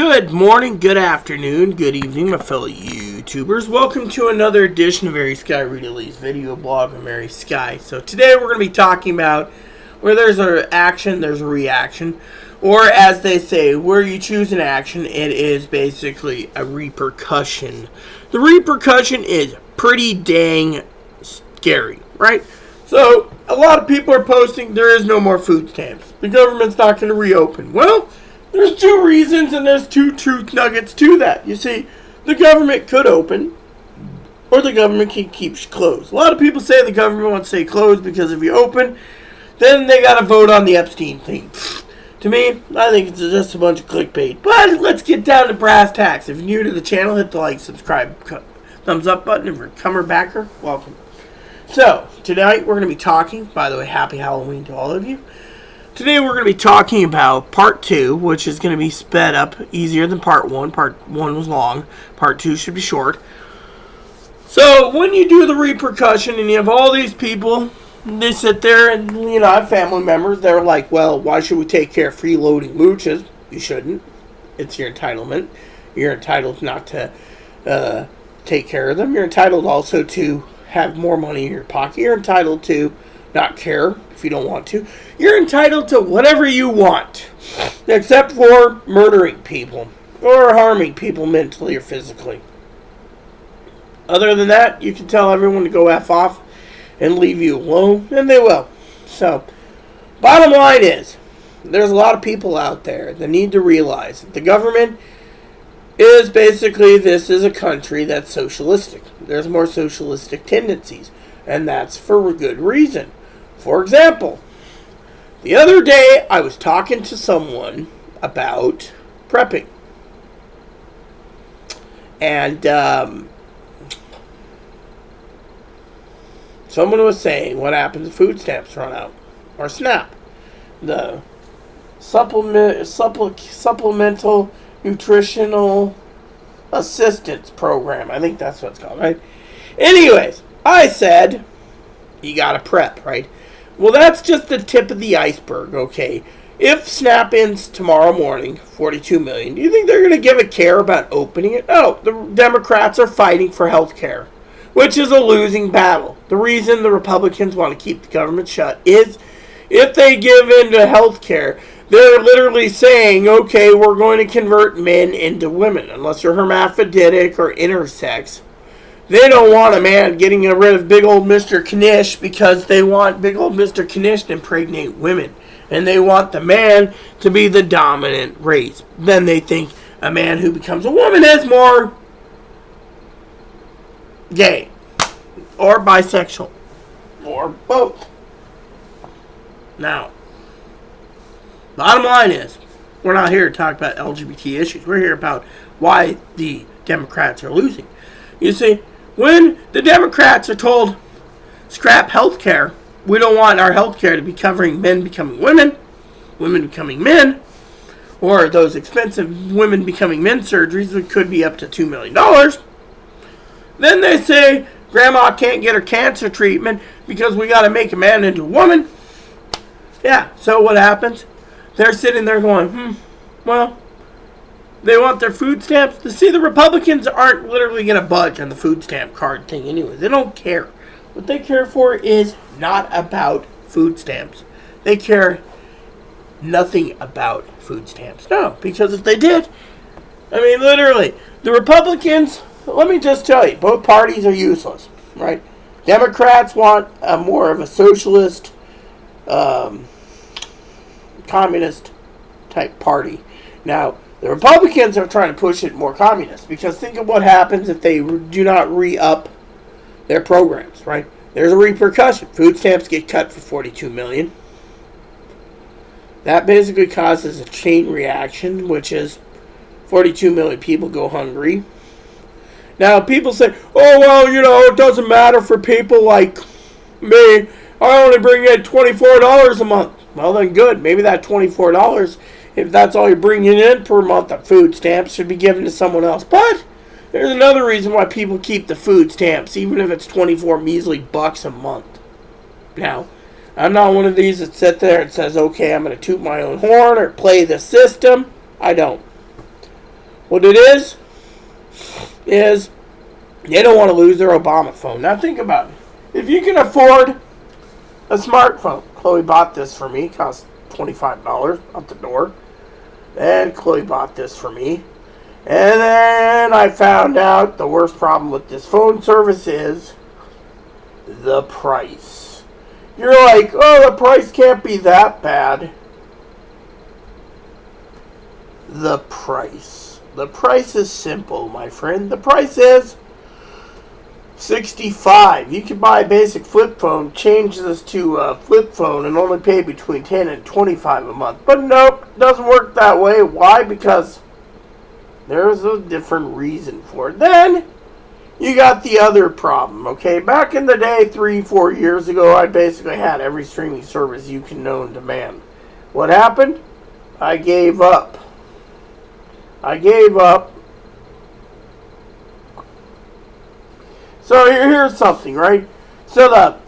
Good morning, good afternoon, good evening, my fellow YouTubers. Welcome to another edition of Mary Sky Read-Alee's video blog of Mary Sky. So today we're going to be talking about where there's an action, there's a reaction. Or as they say, where you choose an action, it is basically a repercussion. The repercussion is pretty dang scary, right? So a lot of people are posting there is no more food stamps. The government's not going to reopen. Well, there's two reasons and there's two truth nuggets to that. You see, the government could open or the government can keep closed. A lot of people say the government wants to stay closed because if you open, then they got to vote on the Epstein thing. To me, I think it's just a bunch of clickbait. But let's get down to brass tacks. If you're new to the channel, hit the like, subscribe, thumbs up button. If you're a comer backer, welcome. So, tonight we're going to be talking, by the way, happy Halloween to all of you. Today we're going to be talking about part 2, which is going to be sped up easier than part 1. Part 1 was long. Part 2 should be short. So when you do the repercussion and you have all these people, they sit there and, you know, I have family members, they're like, well, why should we take care of freeloading mooches? You shouldn't. It's your entitlement. You're entitled not to take care of them. You're entitled also to have more money in your pocket. You're entitled to not care if you don't want to. You're entitled to whatever you want, except for murdering people or harming people mentally or physically. Other than that, you can tell everyone to go F off and leave you alone, and they will. So, bottom line is, there's a lot of people out there that need to realize that the government is basically, this is a country that's socialistic. There's more socialistic tendencies, and that's for a good reason. For example, the other day I was talking to someone about prepping. And someone was saying what happens if food stamps run out. Or SNAP. The Supplemental Nutritional Assistance Program. I think that's what it's called, right? Anyways, I said, you gotta prep, right? Well, that's just the tip of the iceberg, okay? If SNAP ends tomorrow morning, 42 million, do you think they're going to give a care about opening it? No, the Democrats are fighting for health care, which is a losing battle. The reason the Republicans want to keep the government shut is if they give in to health care, they're literally saying, okay, we're going to convert men into women, unless you're hermaphroditic or intersex. They don't want a man getting rid of big old Mr. Knish because they want big old Mr. Knish to impregnate women. And they want the man to be the dominant race. Then they think a man who becomes a woman is more gay. Or bisexual. Or both. Now, bottom line is, we're not here to talk about LGBT issues. We're here about why the Democrats are losing. You see, when the Democrats are told, scrap health care, we don't want our health care to be covering men becoming women, women becoming men, or those expensive women becoming men surgeries that could be up to $2 million. Then they say, grandma can't get her cancer treatment because we got to make a man into a woman. Yeah, so what happens? They're sitting there going, well, they want their food stamps. See, the Republicans aren't literally going to budge on the food stamp card thing anyway. They don't care. What they care for is not about food stamps. They care nothing about food stamps. No, because if they did, I mean, literally, the Republicans, let me just tell you, both parties are useless, right? Democrats want more of a socialist, communist type party. Now, the Republicans are trying to push it more communist because think of what happens if they do not re-up their programs, right? There's a repercussion. Food stamps get cut for 42 million. That basically causes a chain reaction, which is 42 million people go hungry. Now, people say, oh, well, you know, it doesn't matter for people like me. I only bring in $24 a month. Well, then good. Maybe that $24, if that's all you're bringing in per month of food stamps, should be given to someone else. But there's another reason why people keep the food stamps, even if it's 24 measly bucks a month. Now, I'm not one of these that sit there and says, okay, I'm going to toot my own horn or play the system. I don't. What it is they don't want to lose their Obama phone. Now think about it. If you can afford a smartphone, Chloe bought this for me. It cost $25 out the door. And Chloe bought this for me. And then I found out the worst problem with this phone service is the price. You're like, oh, the price can't be that bad. The price. The price is simple, my friend. The price is $65. You can buy a basic flip phone, change this to a flip phone, and only pay between $10 and $25 a month. But nope, doesn't work that way. Why? Because there's a different reason for it. Then you got the other problem, okay? Back in the day, 3-4 years ago, I basically had every streaming service you can know and demand. What happened? I gave up. So here's something, right? So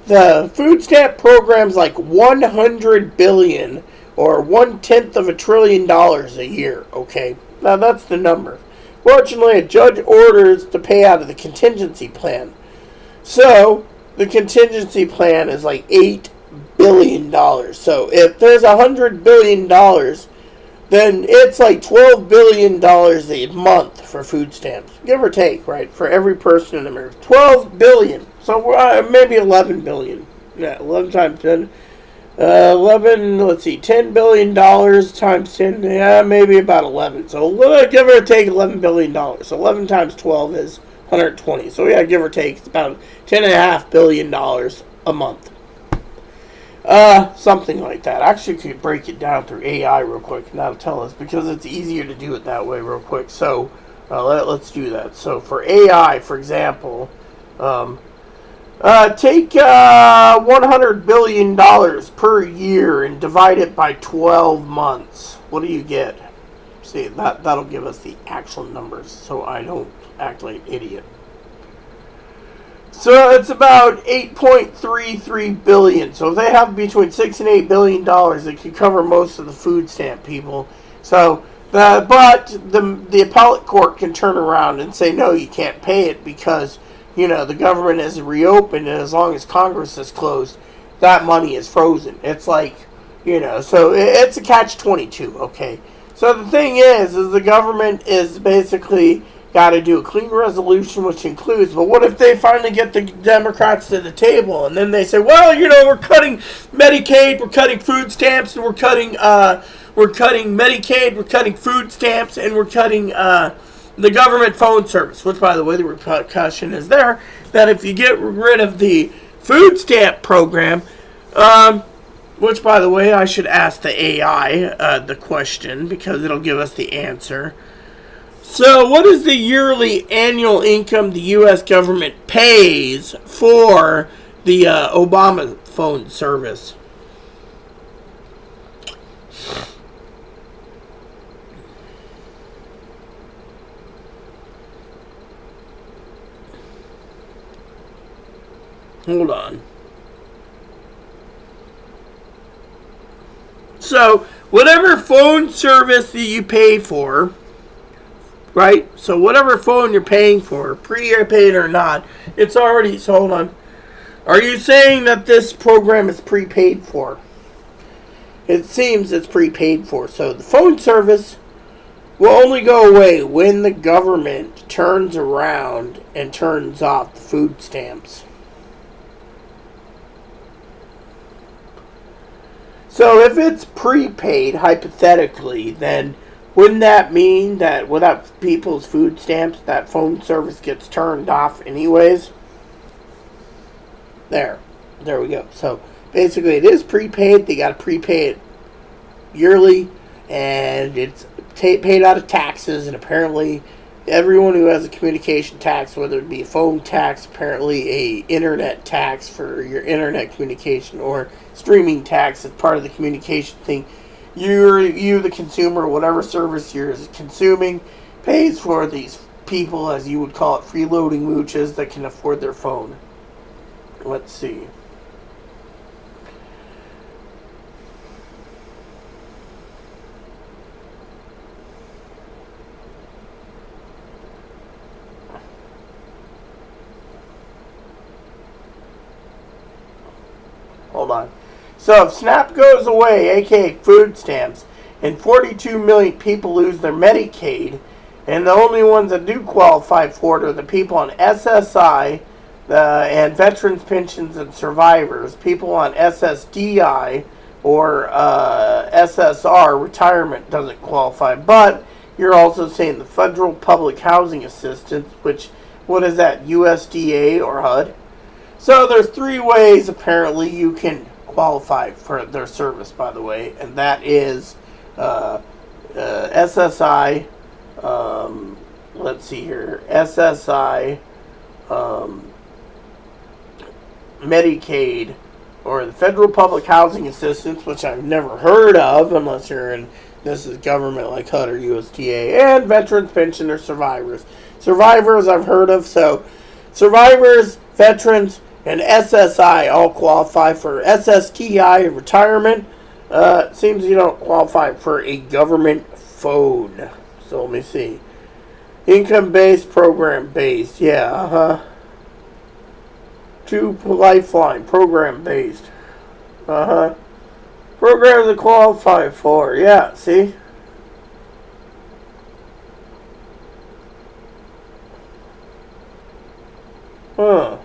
the food stamp program's like $100 billion or 1/10 of $1 trillion a year, okay? Now that's the number. Fortunately, a judge orders to pay out of the contingency plan. So the contingency plan is like $8 billion. So if there's $100 billion, then it's like $12 billion a month for food stamps, give or take, right? For every person in America, $12 billion. So maybe $11 billion. Yeah, 11 times 10. 11. Let's see, $10 billion times 10. Yeah, maybe about 11. So give or take $11 billion. So 11 times 12 is 120. So yeah, give or take, it's about $10.5 billion a month. Something like that. Actually, could break it down through AI real quick, and that'll tell us, because it's easier to do it that way real quick. So, let's do that. So, for AI, for example, take $100 billion per year and divide it by 12 months. What do you get? See, that'll give us the actual numbers, so I don't act like an idiot. So it's about $8.33 billion. So if they have between $6 and $8 billion, they can cover most of the food stamp people. So, but the appellate court can turn around and say, no, you can't pay it because, you know, the government is reopened, and as long as Congress is closed, that money is frozen. It's like, you know, so it's a catch-22, okay? So the thing is the government is basically got to do a clean resolution, which includes, but what if they finally get the Democrats to the table, and then they say, well, you know, we're cutting Medicaid, we're cutting food stamps, and we're cutting Medicaid, we're cutting food stamps, and we're cutting the government phone service, which, by the way, the repercussion is there, that if you get rid of the food stamp program, which, by the way, I should ask the AI the question, because it'll give us the answer. So, what is the yearly annual income the U.S. government pays for the Obama phone service? Hold on. So, whatever phone service that you pay for, right? So whatever phone you're paying for, prepaid or not, it's already, so hold on. Are you saying that this program is prepaid for? It seems it's prepaid for. So the phone service will only go away when the government turns around and turns off the food stamps. So if it's prepaid, hypothetically, then wouldn't that mean that without people's food stamps, that phone service gets turned off anyways? There we go. So basically, it is prepaid. They got to prepay it yearly, and it's paid out of taxes. And apparently, everyone who has a communication tax, whether it be a phone tax, apparently a internet tax for your internet communication, or streaming tax as part of the communication thing, you the consumer, whatever service you're consuming, pays for these people, as you would call it, freeloading mooches that can afford their phone. Let's see. hold on. So if SNAP goes away, aka food stamps, and 42 million people lose their Medicaid, and the only ones that do qualify for it are the people on SSI and veterans pensions and survivors, people on SSDI or SSR, retirement doesn't qualify, but you're also saying the Federal Public Housing Assistance, which, what is that, USDA or HUD? So there's 3 ways apparently you can qualify for their service, by the way, and that is SSI, let's see here, SSI, Medicaid, or the Federal Public Housing Assistance, which I've never heard of unless you're in, this is government like HUD or USDA, and veterans pension or survivors. Survivors I've heard of, so survivors, veterans, and SSI all qualify for SSDI and retirement. Seems you don't qualify for a government phone. So let me see. Income-based, program-based. Yeah, To Lifeline, program-based. Programs to qualify for. Yeah, see? Huh.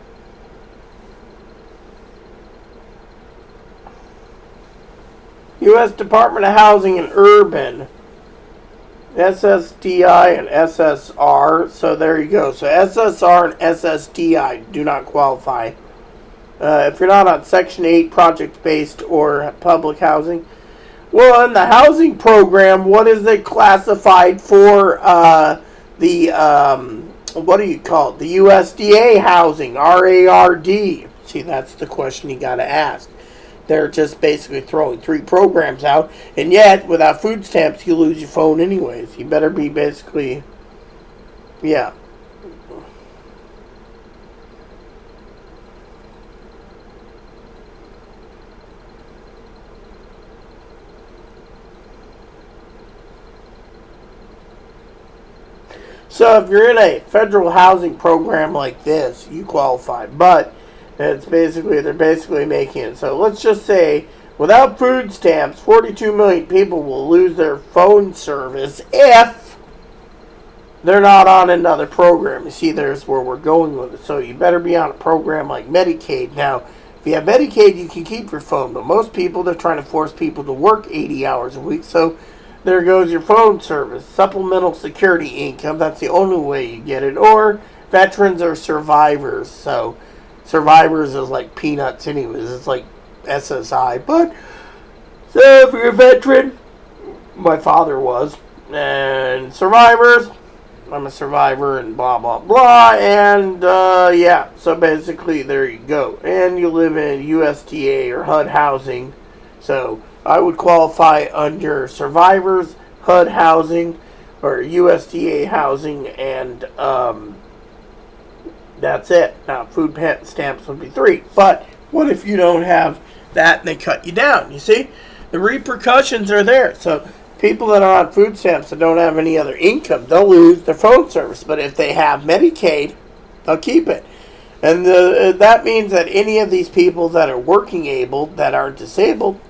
U.S. Department of Housing and Urban, SSDI and SSR. So there you go. So SSR and SSDI do not qualify. If you're not on Section 8 project-based or public housing. Well, in the housing program, what is it classified for what do you call it? The USDA housing, RARD. See, that's the question you got to ask. They're just basically throwing 3 programs out, and yet, without food stamps, you lose your phone anyways. You better be basically, yeah. So if you're in a federal housing program like this, you qualify, but it's basically, they're basically making it. So let's just say, without food stamps, 42 million people will lose their phone service if they're not on another program. You see, there's where we're going with it. So you better be on a program like Medicaid. Now, if you have Medicaid, you can keep your phone, but most people, they're trying to force people to work 80 hours a week. So there goes your phone service. Supplemental security income, that's the only way you get it. Or veterans or survivors. So survivors is like peanuts anyways. It's like SSI. But, so if you're a veteran, my father was, and survivors, I'm a survivor, and blah, blah, blah, and, yeah, so basically, there you go. And you live in USDA or HUD housing, so I would qualify under survivors, HUD housing, or USDA housing, and, that's it. Now, food stamps would be 3, but what if you don't have that and they cut you down? You see? The repercussions are there, so people that are on food stamps that don't have any other income, they'll lose their phone service. But if they have Medicaid, they'll keep it. And that means that any of these people that are working able, that are disabled,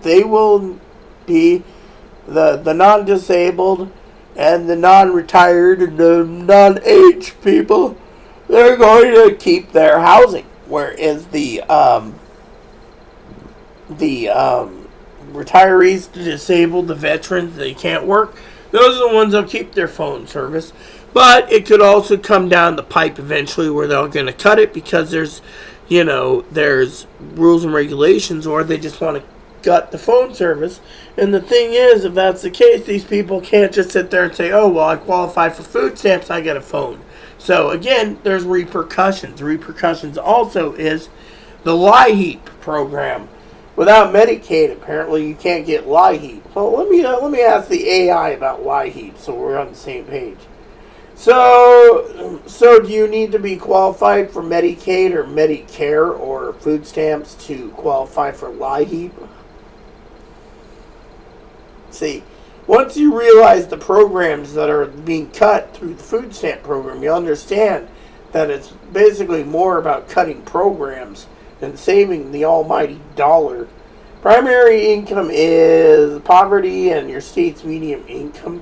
they will be the non-disabled and the non-retired and the non-aged people. They're going to keep their housing. Whereas the retirees, the disabled, the veterans, they can't work, those are the ones that'll keep their phone service. But it could also come down the pipe eventually where they're going to cut it because there's rules and regulations, or they just want to gut the phone service. And the thing is, if that's the case, these people can't just sit there and say, oh, well, I qualify for food stamps, I get a phone. So again, there's repercussions. Repercussions also is the liheap program. Without Medicaid, apparently you can't get liheap. Well, let me ask the AI about liheap so we're on the same page. So do you need to be qualified for Medicaid or Medicare or food stamps to qualify for liheap? See, once you realize the programs that are being cut through the food stamp program, you understand that it's basically more about cutting programs and saving the almighty dollar. Primary income is poverty and your state's median income.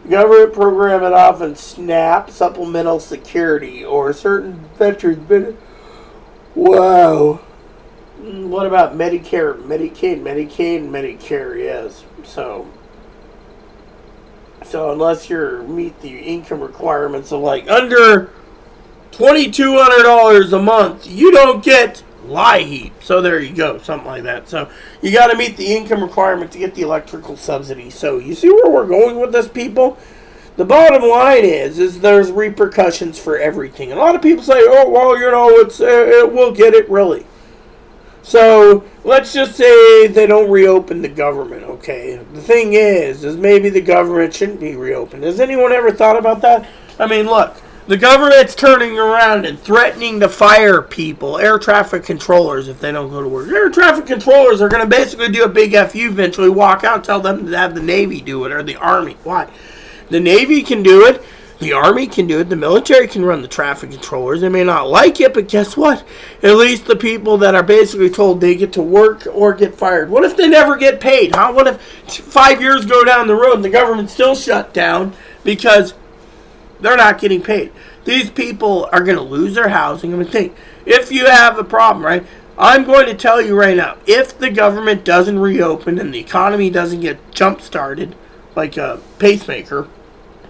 Government program it often SNAP, Supplemental Security, or certain veterans benefits. Wow. What about Medicare, Medicaid, Medicare? Yes. So unless you meet the income requirements of like under $2,200 a month, you don't get liheap. So there you go, something like that. So you got to meet the income requirement to get the electrical subsidy. So you see where we're going with this, people? The bottom line is there's repercussions for everything. And a lot of people say, oh, well, we'll get it, really. So let's just say they don't reopen the government, okay? The thing is maybe the government shouldn't be reopened. Has anyone ever thought about that? I mean, look, the government's turning around and threatening to fire people, air traffic controllers, if they don't go to work. Air traffic controllers are going to basically do a big FU eventually, walk out and tell them to have the Navy do it, or the Army. Why? The Navy can do it. The Army can do it. The military can run the traffic controllers. They may not like it, but guess what? At least the people that are basically told they get to work or get fired. What if they never get paid? Huh? What if 5 years go down the road and the government still shut down because they're not getting paid? These people are going to lose their housing. I mean, think, if you have a problem, right? I'm going to tell you right now, if the government doesn't reopen and the economy doesn't get jump-started like a pacemaker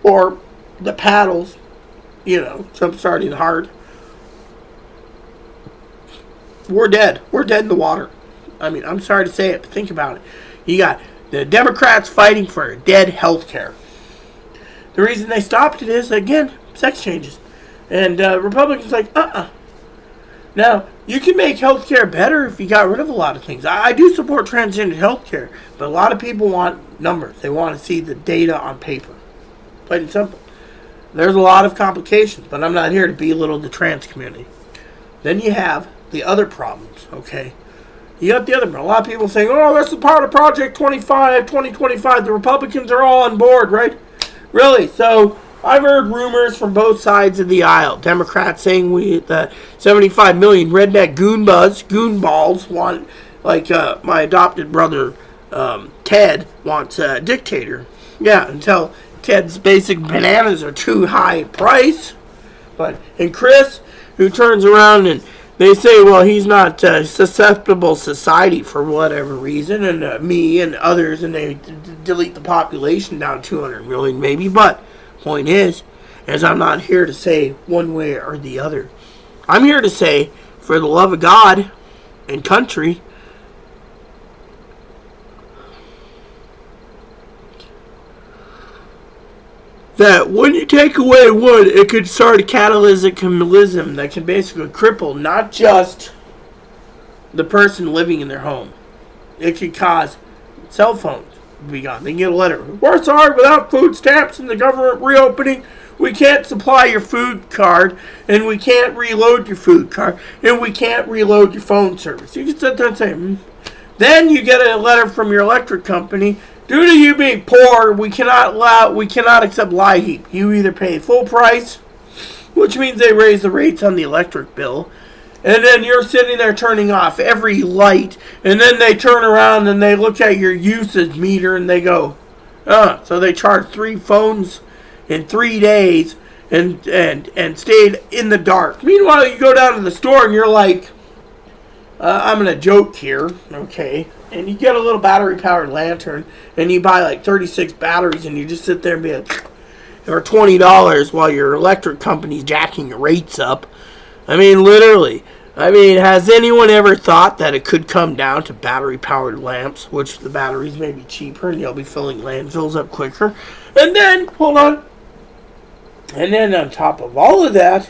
or the paddles, jump-starting hard, we're dead. We're dead in the water. I mean, I'm sorry to say it, but think about it. You got the Democrats fighting for dead health care. The reason they stopped it is, again, sex changes. And Republicans like, Now, you can make health care better if you got rid of a lot of things. I do support transgender health care, but a lot of people want numbers. They want to see the data on paper. Plain and simple. There's a lot of complications, but I'm not here to belittle the trans community. Then you have the other problems, okay? You got the other problem. A lot of people saying, oh, that's a part of Project 2025. The Republicans are all on board, right? Really? So I've heard rumors from both sides of the aisle. Democrats saying the 75 million redneck goonballs want, like my adopted brother Ted wants a dictator. Yeah, until Ted's basic bananas are too high price. And Chris, who turns around and they say, well, he's not susceptible society for whatever reason, and me and others, and they delete the population down to 200 million maybe. But point is I'm not here to say one way or the other. I'm here to say, for the love of God and country, that when you take away one, it could start a cataclysm that can basically cripple not just the person living in their home. It could cause cell phones to be gone. They can get a letter. We're sorry, without food stamps and the government reopening, we can't supply your food card, and we can't reload your food card, and we can't reload your phone service. You can sit there and say, Then you get a letter from your electric company. Due to you being poor, we cannot accept liheap. You either pay full price, which means they raise the rates on the electric bill, and then you're sitting there turning off every light, and then they turn around and they look at your usage meter and they go, so they charge 3 phones in 3 days and stayed in the dark. Meanwhile, you go down to the store and you're like, I'm going to joke here, okay? And you get a little battery-powered lantern, and you buy like 36 batteries, and you just sit there and be like, or $20 while your electric company's jacking your rates up. I mean, literally. I mean, has anyone ever thought that it could come down to battery-powered lamps, which the batteries may be cheaper, and you'll be filling landfills up quicker? And then, hold on. And then on top of all of that,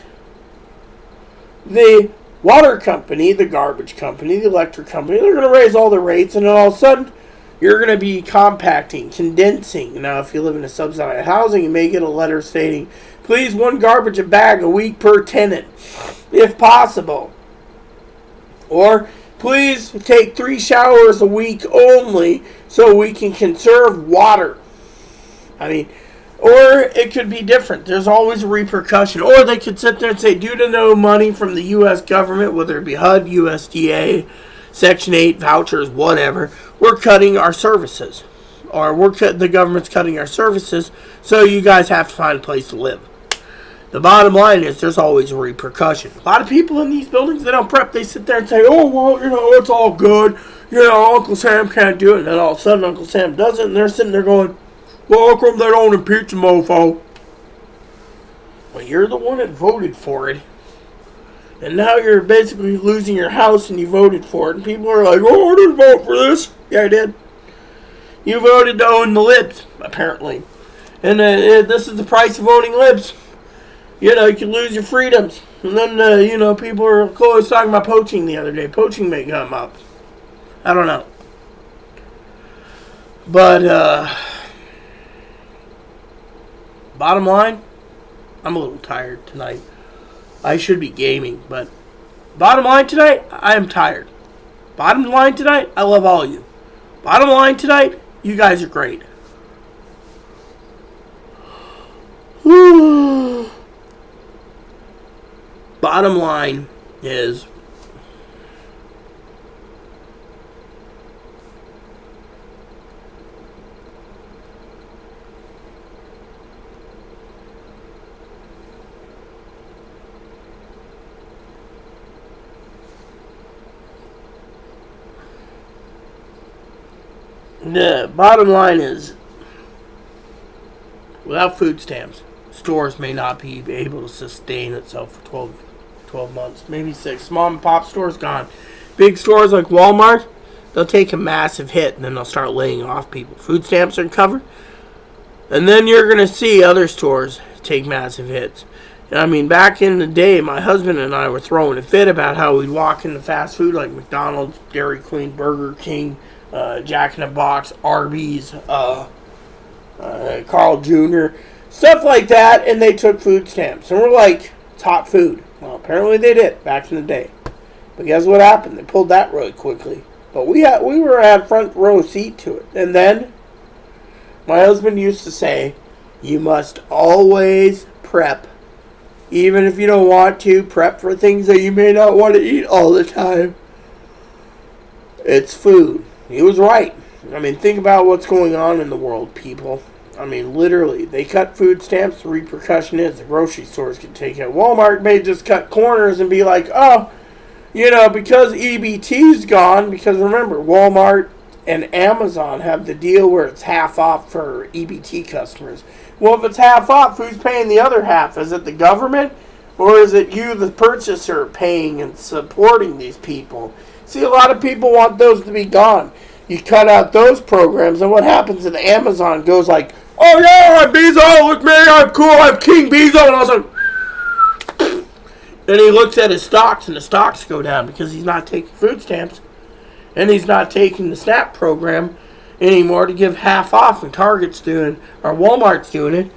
the water company, the garbage company, the electric company, they're going to raise all the rates, and then all of a sudden, you're going to be compacting, condensing. Now, if you live in a subsidized housing, you may get a letter stating, please, 1 garbage a bag a week per tenant, if possible. Or, please take 3 showers a week only so we can conserve water. I mean, Or it could be different. There's always a repercussion. Or they could sit there and say, due to no money from the U.S. government, whether it be HUD, USDA, Section 8, vouchers, whatever, we're cutting our services. Or the government's cutting our services, so you guys have to find a place to live. The bottom line is there's always a repercussion. A lot of people in these buildings, they don't prep. They sit there and say, oh, well, it's all good. Uncle Sam can't do it. And then all of a sudden, Uncle Sam does it, and they're sitting there going, well, how come they don't impeach the mofo? Well, you're the one that voted for it. And now you're basically losing your house and you voted for it. And people are like, oh, I didn't vote for this. Yeah, I did. You voted to own the libs, apparently. And this is the price of owning libs. You can lose your freedoms. And then, people were always talking about poaching the other day. Poaching may come up. I don't know. But, bottom line, I'm a little tired tonight. I should be gaming, but bottom line tonight, I am tired. Bottom line tonight, I love all of you. Bottom line tonight, you guys are great. Bottom line is, the bottom line is, without food stamps, stores may not be able to sustain itself for 12 months, maybe 6. Mom and pop stores gone. Big stores like Walmart, they'll take a massive hit and then they'll start laying off people. Food stamps are covered. And then you're going to see other stores take massive hits. I mean, back in the day, my husband and I were throwing a fit about how we'd walk into fast food like McDonald's, Dairy Queen, Burger King, Jack in the Box, Arby's, Carl Jr., stuff like that, and they took food stamps. And we're like, it's hot food. Well, apparently they did back in the day. But guess what happened? They pulled that really quickly. But we were at front row seat to it. And then my husband used to say, you must always prep. Even if you don't want to, prep for things that you may not want to eat all the time. It's food. He was right. I mean, think about what's going on in the world, people. I mean, literally, they cut food stamps. The repercussion is the grocery stores can take it. Walmart may just cut corners and be like, oh, because EBT's gone. Because remember, Walmart and Amazon have the deal where it's half off for EBT customers. Well, if it's half off, who's paying the other half? Is it the government? Or is it you, the purchaser, paying and supporting these people? See, a lot of people want those to be gone. You cut out those programs, and what happens is Amazon goes like, oh yeah, I'm Bezos, look me, I'm cool, I'm King Bezos, and all of a sudden, then he looks at his stocks, and the stocks go down because he's not taking food stamps, and he's not taking the SNAP program anymore to give half off, and Target's doing, or Walmart's doing it.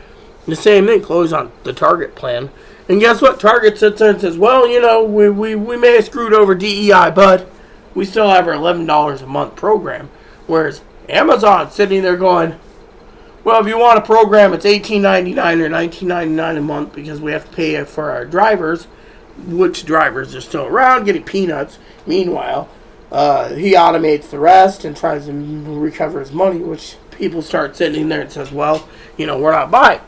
And the same thing, close on the Target plan. And guess what? Target sits there and says, well, we may have screwed over DEI, but we still have our $11 a month program. Whereas Amazon's sitting there going, well, if you want a program, it's $18.99 or $19.99 a month because we have to pay for our drivers, which drivers are still around getting peanuts. Meanwhile, he automates the rest and tries to recover his money, which people start sitting there and says, well, we're not buying.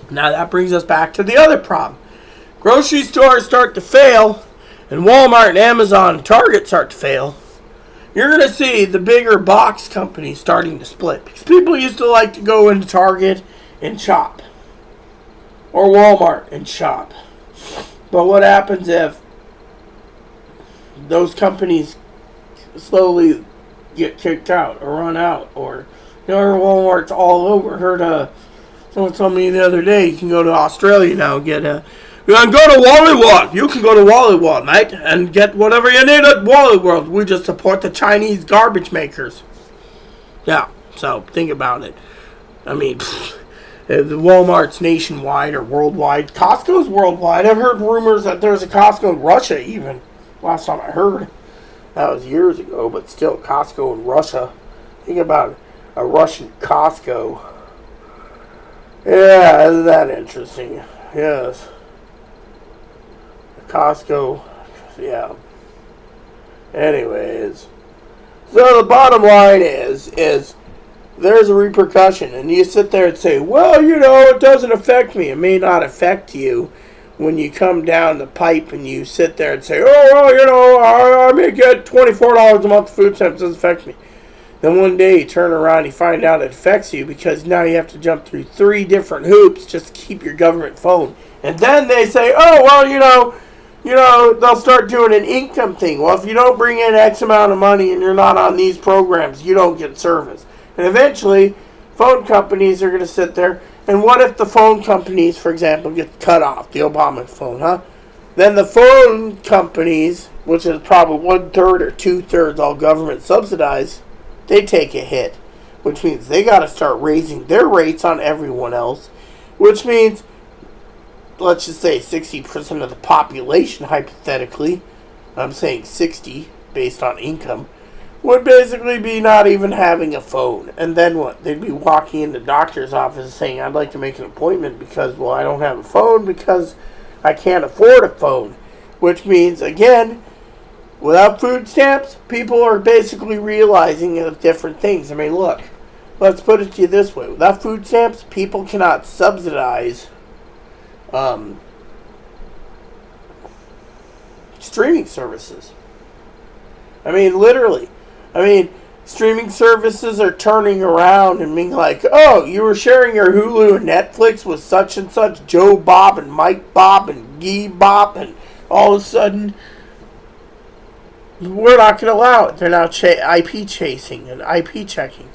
Now that brings us back to the other problem. Grocery stores start to fail, and Walmart and Amazon and Target start to fail. You're going to see the bigger box companies starting to split. Because people used to like to go into Target and shop. Or Walmart and shop. But what happens if those companies slowly get kicked out or run out? Or, Walmart's all over. Heard someone told me the other day, you can go to Australia now and get you can go to Wally You can go to Wally mate, and get whatever you need at Wally World. We just support the Chinese garbage makers. Yeah, so think about it. I mean, the Walmart's nationwide or worldwide. Costco's worldwide. I've heard rumors that there's a Costco in Russia even. Last time I heard. That was years ago, but still, Costco in Russia. Think about it. A Russian Costco. Yeah, isn't that interesting? Yes. Costco. Yeah. Anyways. So the bottom line is there's a repercussion, and you sit there and say, well, it doesn't affect me. It may not affect you when you come down the pipe and you sit there and say, oh, well, I may get $24 a month of food stamps. It doesn't affect me. Then one day you turn around and you find out it affects you because now you have to jump through 3 different hoops just to keep your government phone. And then they say, oh, well, they'll start doing an income thing. Well, if you don't bring in X amount of money and you're not on these programs, you don't get service. And eventually, phone companies are going to sit there. And what if the phone companies, for example, get cut off? The Obama phone, huh? Then the phone companies, which is probably 1/3 or 2/3 all government subsidized, they take a hit. Which means they got to start raising their rates on everyone else. Which means, let's just say 60% of the population, hypothetically, I'm saying 60 based on income, would basically be not even having a phone. And then what? They'd be walking in the doctor's office saying, I'd like to make an appointment because, well, I don't have a phone because I can't afford a phone. Which means, again, without food stamps, people are basically realizing of different things. I mean, look, let's put it to you this way. Without food stamps, people cannot subsidize streaming services. I mean, literally. I mean, streaming services are turning around and being like, oh, you were sharing your Hulu and Netflix with such and such Joe Bob and Mike Bob and Guy Bob, and all of a sudden, we're not going to allow it. They're now IP chasing and IP checking.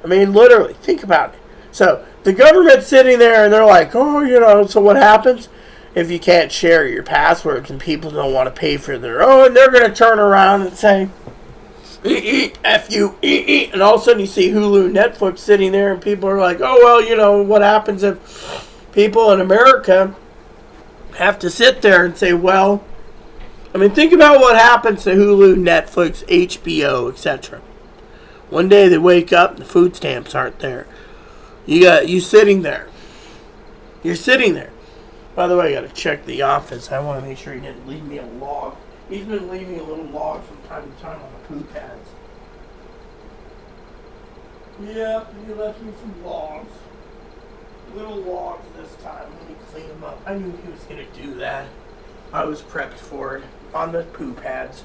I mean, literally, think about it. So, the government's sitting there and they're like, oh, so what happens if you can't share your passwords and people don't want to pay for their own? They're going to turn around and say, F you, and all of a sudden you see Hulu and Netflix sitting there and people are like, oh, well, what happens if people in America have to sit there and say, well, I mean, think about what happens to Hulu, Netflix, HBO, etc. One day they wake up and the food stamps aren't there. You sitting there. You're sitting there. By the way, I got to check the office. I want to make sure he didn't leave me a log. He's been leaving a little log from time to time on the poo pads. Yeah, he left me some logs. Little logs this time. Let me clean them up. I knew he was going to do that. I was prepped for it on the poo pads.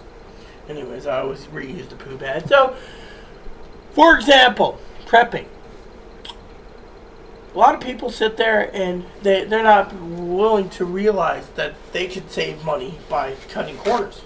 Anyways, I always reuse the poo pads. So, for example, prepping. A lot of people sit there and they're not willing to realize that they could save money by cutting corners.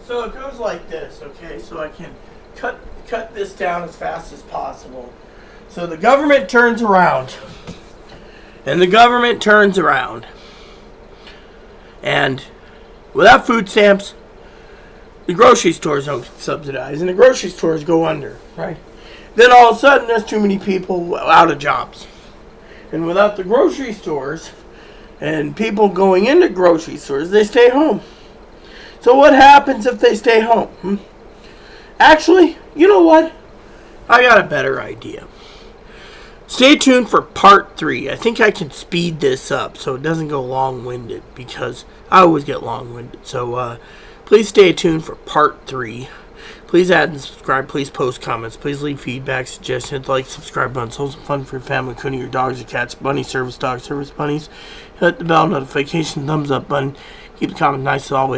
So it goes like this, okay? So I can cut this down as fast as possible. So the government turns around. And the government turns around. And without food stamps, the grocery stores don't subsidize. And the grocery stores go under, right? Then all of a sudden, there's too many people out of jobs. And without the grocery stores and people going into grocery stores, they stay home. So what happens if they stay home? Actually, you know what? I got a better idea. Stay tuned for part 3. I think I can speed this up so it doesn't go long-winded, because I always get long-winded. So please stay tuned for part 3. Please add and subscribe. Please post comments. Please leave feedback, suggestions, like, subscribe button. So some fun for your family, including your dogs, your cats, bunny service dogs, service bunnies. Hit the bell notification, thumbs up button. Keep the comment nice as always.